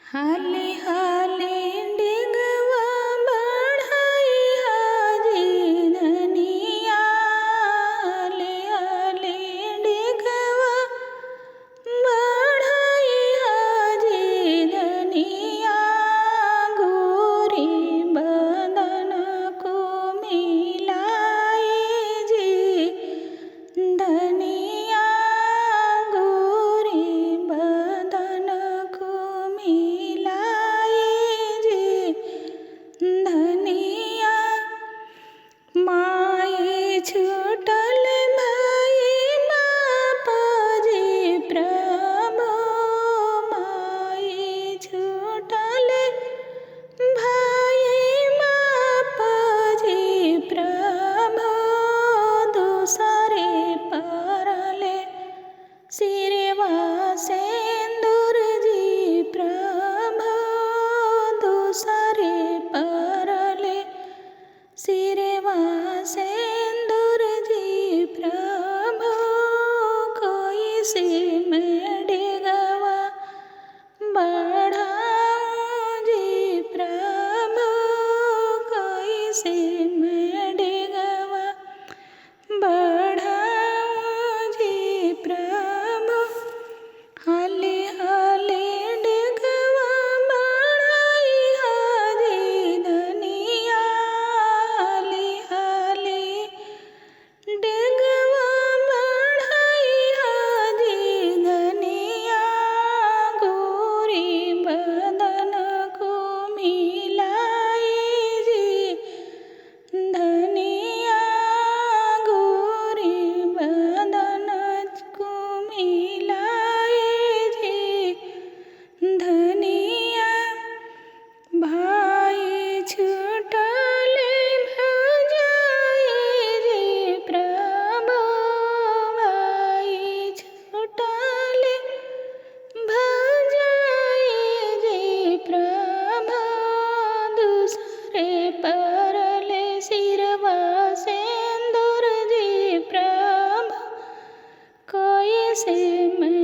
हाली हाली डिगवा बढ़ाई हाजी धनिया। हाली हाली डिगवा बढ़ाई हाजी धनिया। गोरी बदन को मिलाए जी धनिया। गोरी बदन को मिलाए जी धनिया। माई छूटल भाई बाप जी प्रभु। माई छूटल भाई बाप जी प्रभु। दूसरे परले सिरवा सिंदूर जी प्रभु। दूसरे परले सिरवा सिंदूर जी प्रभु। कोई से मैं डिगवा बढ़ाऊं जी प्रभु। कोई से मैं डिगवा बढ़ाऊं जी प्रभु। हाली हाली डिगवा बढ़ाई हाजी धनिया। हाली हाली डिगवा बढ़ाई हाजी धनिया। गोरी बदन को मिलाए जी धनिया। गोरी बदन को मिलाए जी धनिया। भाई छूटले भजाए जी प्रभु। भाई छूटले भजाए जी प्रभु। दूसरे परले सिरवा सिंदूर जी प्रभु। कोई से मैं